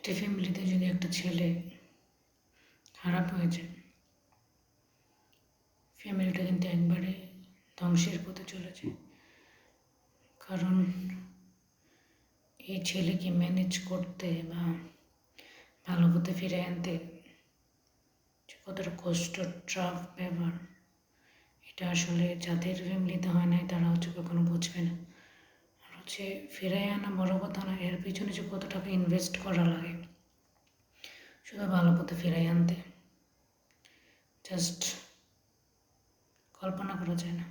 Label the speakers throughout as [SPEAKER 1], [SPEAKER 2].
[SPEAKER 1] একটি ফ্যামিলিতে যদি একটা ছেলে খারাপ হয়ে যায়, ফ্যামিলিটা কিন্তু একবারে ধ্বংসের পথে চলে যায়। কারণ এই ছেলেকে ম্যানেজ করতে বা ভালো পথে ফিরে আনতে যে কতটা কষ্ট, ট্রাফ ব্যাপার, এটা আসলে যাদের ফ্যামিলিতে হয় নাই তারা কখনো বুঝবে না। আর ফিরে আনা বড় কথা না, এর পিছনে যে কত টাকা ইনভেস্ট করা লাগে শুধু ভালো পথে ফিরে আনতে, জাস্ট কল্পনা করা যায় না।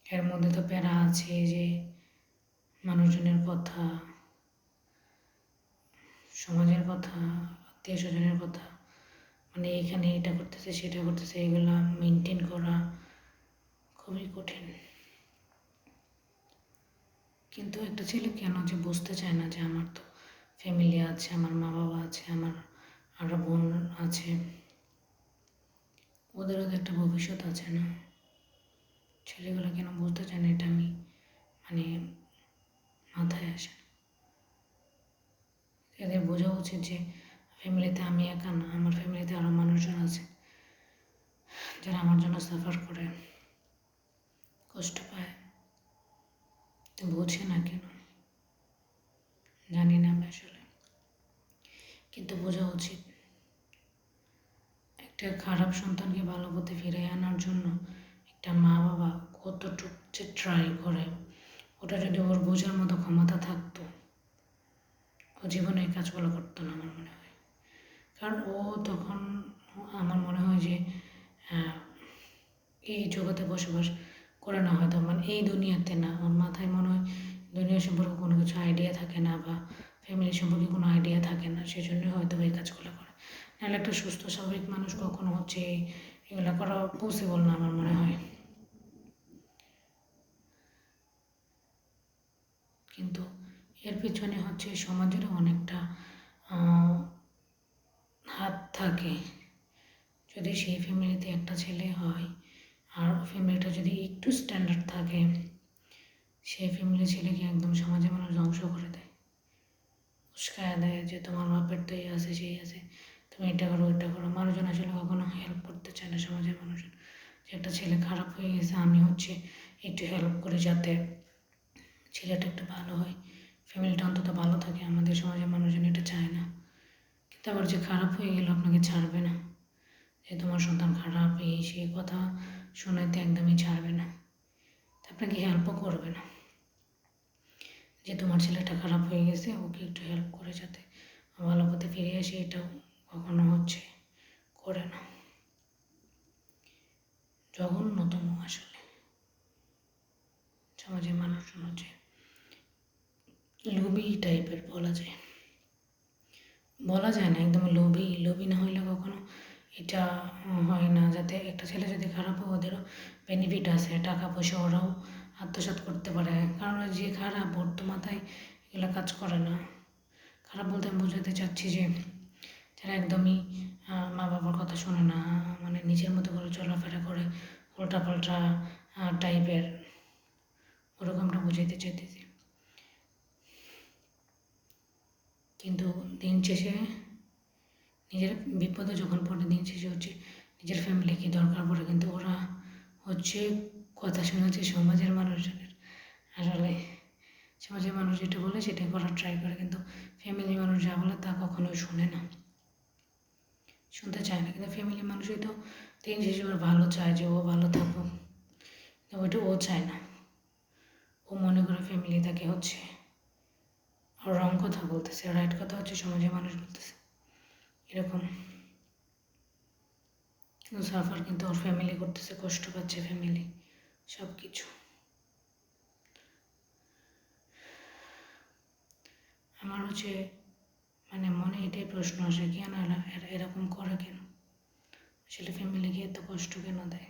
[SPEAKER 1] এর মধ্যে তো প্যারা আছে যে মানুষজনের কথা, সমাজের কথা, আত্মীয় স্বজনের কথা, মানে এখানে এটা করতেছে সেটা করতেছে, এগুলো মেনটেন করা খুবই কঠিন। কিন্তু একটা ছেলে কেন যে বুঝতে চায় না যে আমার তো ফ্যামিলি আছে, আমার মা বাবা আছে, আমার আরও বোন আছে, ওদেরও তো একটা ভবিষ্যৎ আছে না। ছেলেগুলো কেন বুঝতে চায় না, এটা আমি মাথায় আসে না। এদের বোঝা উচিত যে ফ্যামিলিতে আমি একা না, আমার ফ্যামিলিতে আরও মানুষজন আছে যারা আমার জন্য সাফার করে, কষ্ট পায়, তো বোঝে না কেন জানি না আমি আসলে। কিন্তু বোঝা উচিত, একটা খারাপ সন্তানকে ভালো পথে ফিরে আনার জন্য একটা মা বাবা কতটুকু যে ট্রাই করে, ওটা যদি ওর বোঝার মতো ক্ষমতা থাকতো, ও জীবনে এই কাজগুলো করতো না আমার মনে হয়। কারণ ও তখন আমার মনে হয় যে এই জগতে বসবাস করে না, হয়তো এই দুনিয়াতে না, ওর মাথায় মনে হয় দুনিয়া সম্পর্কে কোনো কিছু আইডিয়া থাকে না, বা ফ্যামিলি সম্পর্কে কোনো আইডিয়া থাকে না, সেই জন্যই হয়তো এই কাজগুলো করে। নাহলে একটা সুস্থ স্বাভাবিক মানুষ কখনো এগুলো করা পসিবল না আমার মনে হয়। কিন্তু এর পিছনে সমাজেরও অনেকটা হাত থাকে। যদি সেই ফ্যামিলিতে একটা ছেলে হয় আর ফ্যামিলিটা যদি একটু স্ট্যান্ডার্ড থাকে, সেই ফ্যামিলির ছেলেকে একদম সমাজে মানুষ ধ্বংস করে দেয়, উস্কায় দেয় যে তোমার বাপের তো এই আছে সেই আছে, তুমি এটা করো ওইটা করো। মানুষজন আসলে কখনো হেল্প করতে চায় না, সমাজের মানুষজন, যে একটা ছেলে খারাপ হয়ে গেছে, আমি একটু হেল্প করি যাতে ছেলেটা একটু ভালো হয়, ফ্যামিলিটা অন্তত ভালো থাকে। আমাদের সমাজের মানুষজন এটা চায় না। কিন্তু আবার যে খারাপ হয়ে গেল আপনাকে ছাড়বে না, যে তোমার সন্তান খারাপ এই সেই কথা শোনাতে একদমই ছাড়বে না, আপনাকে হেল্পও করবে না, যে তোমার ছেলেটা খারাপ হয়ে গেছে ওকে একটু হেল্প করে যাতে ভালো পথে ফিরে আসে, এটাও কখনো করে না। জঘন্যতম আসলে সমাজের মানুষজন লোভী টাইপের বলা যায় না, একদম লোভী না হইলে কখনো এটা হয় না। যাতে একটা ছেলে যদি খারাপ হয় ওদেরও বেনিফিট আছে, টাকা পয়সা ওরাও আত্মসাৎ করতে পারে। কারণ যে খারাপ ওর তো মাথায় এগুলো কাজ করে না। খারাপ বলতে আমি বোঝাতে চাচ্ছি যে যারা একদমই মা বাবার কথা শোনে না, নিজের মতো করে চলাফেরা করে, উল্টাপাল্টা টাইপের, ওরকমটা বোঝাইতে চাইতেছি। কিন্তু দিন শেষে নিজের বিপদে যখন পড়ে, দিন শেষে নিজের ফ্যামিলিকে দরকার পড়ে, কিন্তু ওরা কথা শোনাচ্ছে সমাজের মানুষজনের। আসলে সমাজের মানুষ যেটা বলে সেটাই করার ট্রাই করে, কিন্তু ফ্যামিলি মানুষ যা বলে তা কখনোই শোনে না, শুনতে চায় না। কিন্তু ফ্যামিলি মানুষই তো দিন শেষে ওর ভালো চায়, যে ও ভালো থাকুক, কিন্তু ওইটা ও চায় না। ও মনে করে ফ্যামিলি তাকে আর রং কথা বলতেছে, রাইট কথা সমাজের মানুষ বলতেছে, এরকম। কিন্তু সাফার কিন্তু ওর ফ্যামিলি করতেছে, কষ্ট পাচ্ছে ফ্যামিলি, সব কিছু। আমার মনে এটাই প্রশ্ন আসে, কেন এরকম করে, কেন আসলে ফ্যামিলিকে এত কষ্ট কেন দেয়।